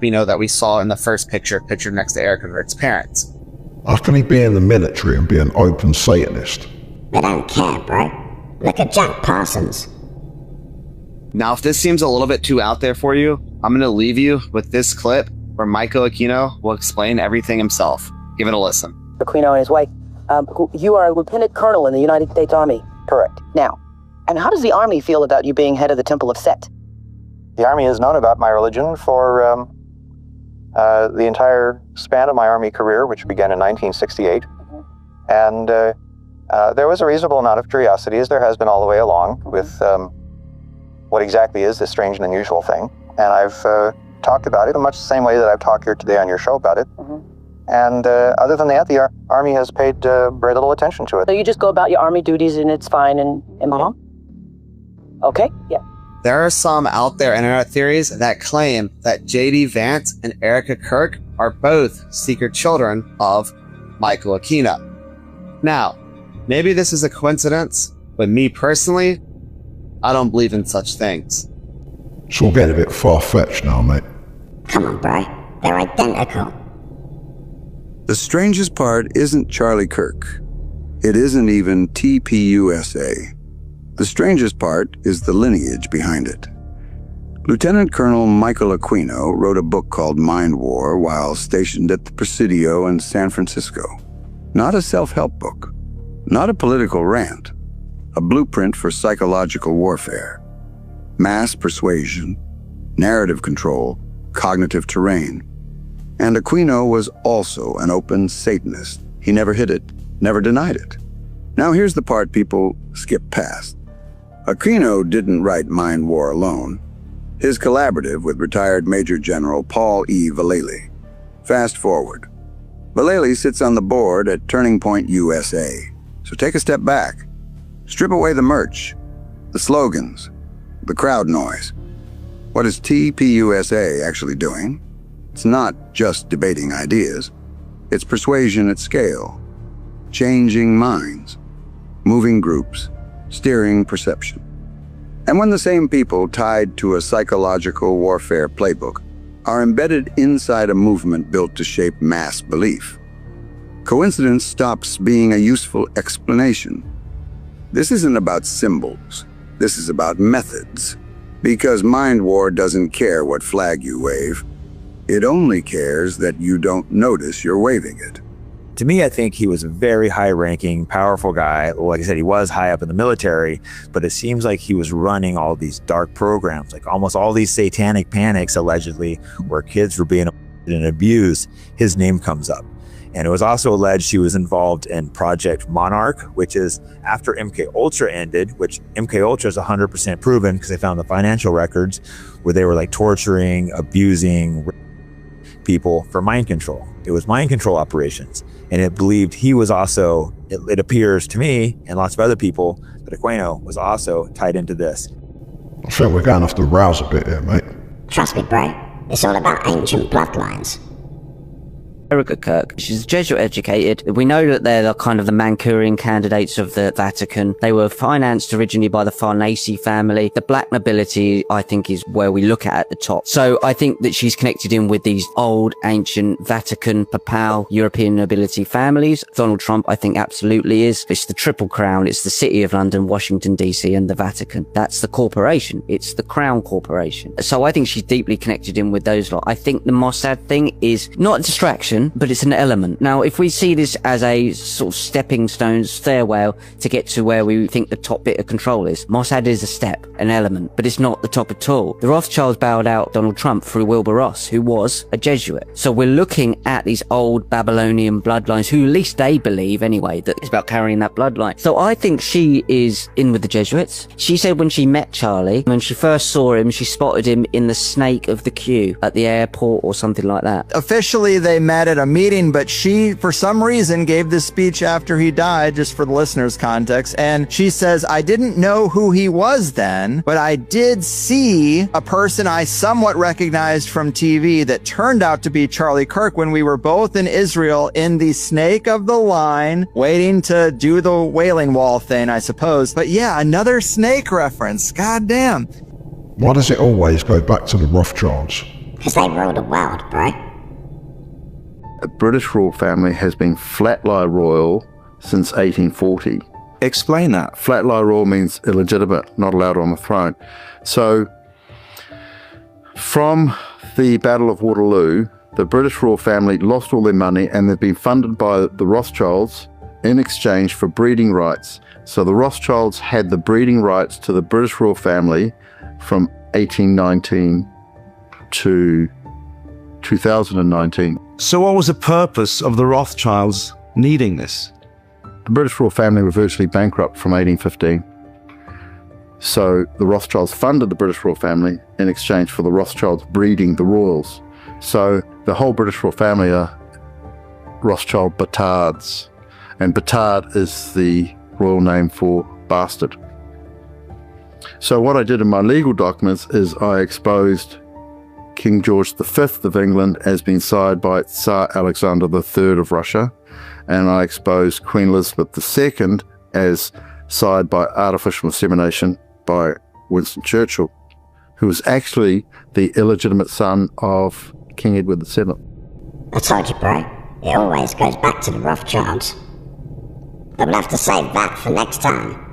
that we saw in the first picture pictured next to Erica Kirk's parents. How can he be in the military and be an open Satanist? They don't care, bro. Look at Jack Parsons. Now, if this seems a little bit too out there for you, I'm going to leave you with this clip where Michael Aquino will explain everything himself. Give it a listen. Aquino and his wife, you are a lieutenant colonel in the United States Army. Correct. Now, and how does the Army feel about you being head of the Temple of Set? The Army has known about my religion for the entire span of my Army career, which began in 1968. And there was a reasonable amount of curiosity, as there has been all the way along, with what exactly is this strange and unusual thing. And I've talked about it in much the same way that I've talked here today on your show about it. And other than that, the Army has paid very little attention to it. So you just go about your Army duties and it's fine and Okay, yeah. There are some out there internet theories that claim that J.D. Vance and Erica Kirk are both secret children of Michael Aquino. Now, maybe this is a coincidence, but me personally, I don't believe in such things. It's all getting a bit far-fetched now, mate. Come on, bro. They're identical. The strangest part isn't Charlie Kirk. It isn't even TPUSA. The strangest part is the lineage behind it. Lieutenant Colonel Michael Aquino wrote a book called Mind War while stationed at the Presidio in San Francisco. Not a self-help book, not a political rant, a blueprint for psychological warfare, mass persuasion, narrative control, cognitive terrain. And Aquino was also an open Satanist. He never hid it, never denied it. Now here's the part people skip past. Aquino didn't write Mind War alone. His collaborative with retired Major General Paul E. Vallely. Fast forward. Vallely sits on the board at Turning Point USA. So take a step back. Strip away the merch, the slogans, the crowd noise. What is TPUSA actually doing? It's not just debating ideas. It's persuasion at scale, changing minds, moving groups, steering perception. And when the same people tied to a psychological warfare playbook are embedded inside a movement built to shape mass belief, coincidence stops being a useful explanation. This isn't about symbols. This is about methods. Because Mind War doesn't care what flag you wave. It only cares that you don't notice you're waving it. To me, I think he was a very high-ranking, powerful guy. Like I said, he was high up in the military, but it seems like he was running all these dark programs, like almost all these satanic panics, allegedly, where kids were being abused. His name comes up. And it was also alleged he was involved in Project Monarch, which is after MK ended, which MK is 100% proven because they found the financial records where they were like torturing, abusing people for mind control. It was mind control operations. And it believed he was also, it appears to me and lots of other people, that Aquino was also tied into this. I think we're going to have to rouse a bit here, mate. Trust me, bro. It's all about ancient bloodlines. Erica Kirk, she's Jesuit educated. We know that they're the kind of the Manchurian candidates of the Vatican. They were financed originally by the Farnese family. The black nobility, I think, is where we look at the top. So I think that she's connected in with these old, ancient Vatican, papal, European nobility families. Donald Trump, I think, absolutely is. It's the Triple Crown. It's the City of London, Washington, D.C. and the Vatican. That's the corporation. It's the Crown Corporation. So I think she's deeply connected in with those lot. I think the Mossad thing is not a distraction, but it's an element. Now, if we see this as a sort of stepping stone stairwell to get to where we think the top bit of control is, Mossad is a step, an element, but it's not the top at all. The Rothschilds bailed out Donald Trump through Wilbur Ross, who was a Jesuit. So we're looking at these old Babylonian bloodlines, who at least they believe anyway, that it's about carrying that bloodline. So I think she is in with the Jesuits. She said when she met Charlie, when she first saw him, she spotted him in the snake of the queue at the airport or something like that. Officially, they met at a meeting, but she, for some reason, gave this speech after he died, just for the listeners' context, and she says, I didn't know who he was then, but I did see a person I somewhat recognized from TV that turned out to be Charlie Kirk when we were both in Israel in the snake of the line, waiting to do the Wailing Wall thing, I suppose. But yeah, another snake reference. God damn. Why does it always go back to the Rothschilds? Because they rule the world, bro. The British royal family has been flat-lie royal since 1840. Explain that. Flat-lie royal means illegitimate, not allowed on the throne. So, from the Battle of Waterloo, the British royal family lost all their money and they've been funded by the Rothschilds in exchange for breeding rights. So the Rothschilds had the breeding rights to the British royal family from 1819 to 2019. So what was the purpose of the Rothschilds needing this? The British royal family were virtually bankrupt from 1815. So the Rothschilds funded the British royal family in exchange for the Rothschilds breeding the royals. So the whole British royal family are Rothschild Batards. And Batard is the royal name for bastard. So what I did in my legal documents is I exposed King George V of England as being sired by Tsar Alexander III of Russia, and I exposed Queen Elizabeth II as sired by artificial insemination by Winston Churchill, who was actually the illegitimate son of King Edward VII. I told you, bro. It always goes back to the Rothschilds. But we'll have to save that for next time.